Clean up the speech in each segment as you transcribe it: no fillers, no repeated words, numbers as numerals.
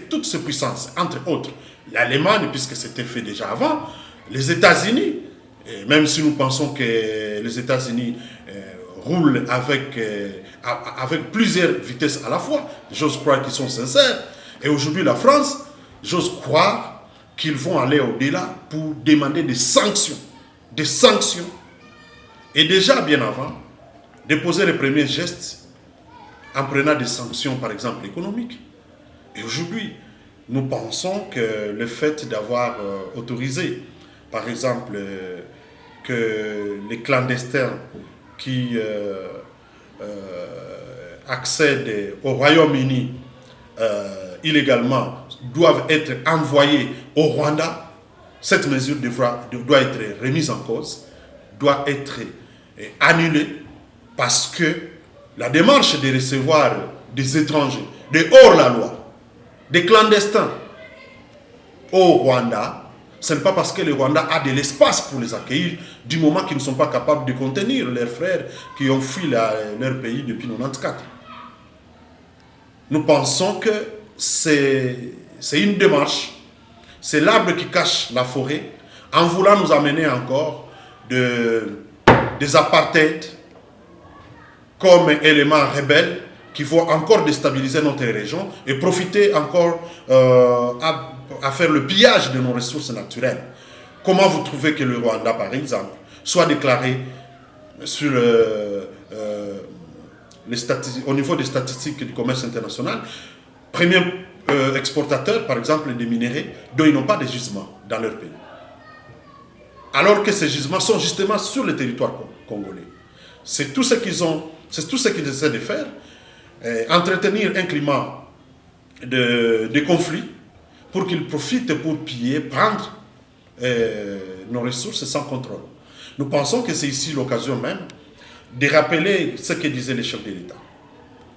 toutes ces puissances, entre autres l'Allemagne, puisque c'était fait déjà avant, les États-Unis, même si nous pensons que les États-Unis roulent avec plusieurs vitesses à la fois, j'ose croire qu'ils sont sincères, et aujourd'hui la France, j'ose croire qu'ils vont aller au-delà pour demander des sanctions, et déjà bien avant, déposer les premiers gestes en prenant des sanctions, par exemple économiques. Et aujourd'hui, nous pensons que le fait d'avoir autorisé, par exemple, que les clandestins qui accèdent au Royaume-Uni illégalement doivent être envoyés au Rwanda, cette mesure doit être remise en cause, doit être annulée, parce que la démarche de recevoir des étrangers, de hors la loi, des clandestins au Rwanda, ce n'est pas parce que le Rwanda a de l'espace pour les accueillir, du moment qu'ils ne sont pas capables de contenir leurs frères qui ont fui leur pays depuis 1994. Nous pensons que c'est une démarche, c'est l'arbre qui cache la forêt, en voulant nous amener encore des apartheids comme éléments rebelles qui vont encore déstabiliser notre région et profiter encore à faire le pillage de nos ressources naturelles. Comment vous trouvez que le Rwanda, par exemple, soit déclaré sur au niveau des statistiques du commerce international, premier exportateur, par exemple, des minéraux, dont ils n'ont pas de gisements dans leur pays. Alors que ces gisements sont justement sur le territoire congolais. C'est tout ce qu'ils essaient de faire, entretenir un climat de conflit pour qu'ils profitent pour piller, prendre nos ressources sans contrôle. Nous pensons que c'est ici l'occasion même de rappeler ce que disaient les chefs de l'État.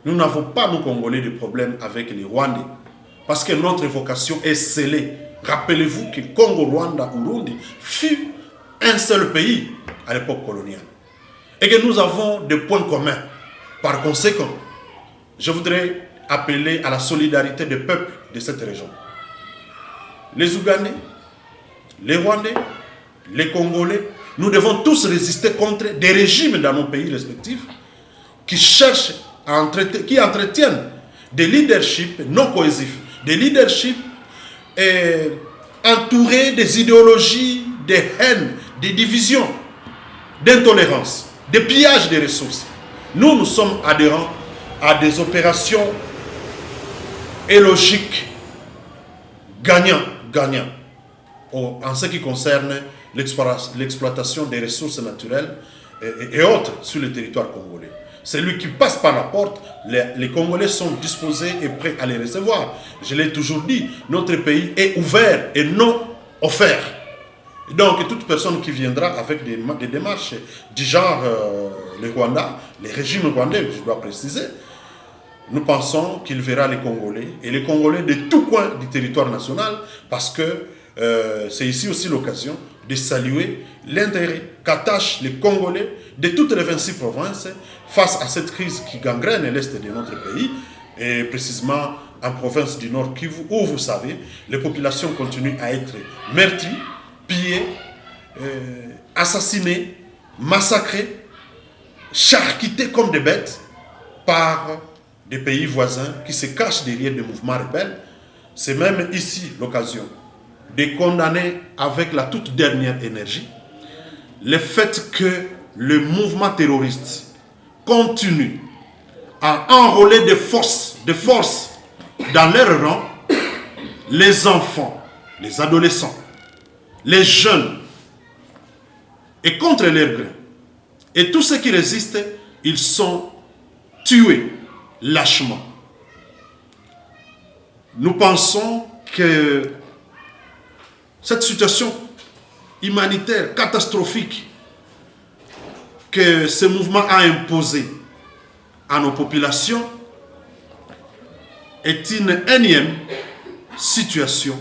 Nous n'avons pas, nous Congolais, de problème avec les Rwandais, parce que notre vocation est scellée. Rappelez-vous que Congo, Rwanda, Burundi fut un seul pays à l'époque coloniale. Et que nous avons des points communs. Par conséquent, je voudrais appeler à la solidarité des peuples de cette région. Les Ougandais, les Rwandais, les Congolais, nous devons tous résister contre des régimes dans nos pays respectifs qui cherchent qui entretiennent des leaderships non cohésifs, des leaderships entourés des idéologies, des haines, des divisions, d'intolérance, des pillages des ressources. Nous sommes adhérents à des opérations et logiques gagnant-gagnant en ce qui concerne l'exploitation des ressources naturelles et autres sur le territoire congolais. Celui qui passe par la porte, les Congolais sont disposés et prêts à les recevoir. Je l'ai toujours dit, notre pays est ouvert et non offert. Donc toute personne qui viendra avec des démarches du genre le Rwanda, les régimes rwandais, je dois préciser, nous pensons qu'il verra les Congolais et les Congolais de tout coin du territoire national, parce que c'est ici aussi l'occasion de saluer l'intérêt qu'attachent les Congolais de toutes les 26 provinces face à cette crise qui gangrène l'est de notre pays, et précisément en province du Nord Kivu, où vous savez, les populations continuent à être meurtries, pillées, assassinées, massacrées, charcutées comme des bêtes par des pays voisins qui se cachent derrière des mouvements rebelles. C'est même ici l'occasion de condamner avec la toute dernière énergie le fait que le mouvement terroriste continue à enrôler des forces dans leurs rangs, les enfants, les adolescents, les jeunes, et contre leur gré. Et tous ceux qui résistent, ils sont tués lâchement. Nous pensons que cette situation humanitaire catastrophique que ce mouvement a imposée à nos populations est une énième situation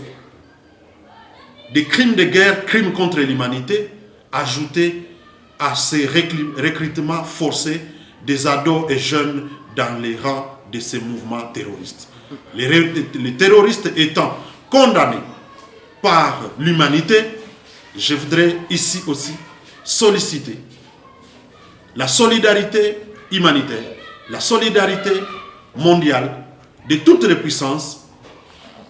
de crimes de guerre, crimes contre l'humanité, ajoutés à ces recrutements forcés des ados et jeunes dans les rangs de ces mouvements terroristes. Les terroristes étant condamnés par l'humanité, je voudrais ici aussi solliciter la solidarité humanitaire, la solidarité mondiale de toutes les puissances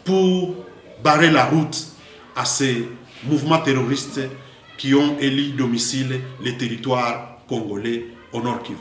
pour barrer la route à ces mouvements terroristes qui ont élu domicile les territoires congolais au Nord Kivu.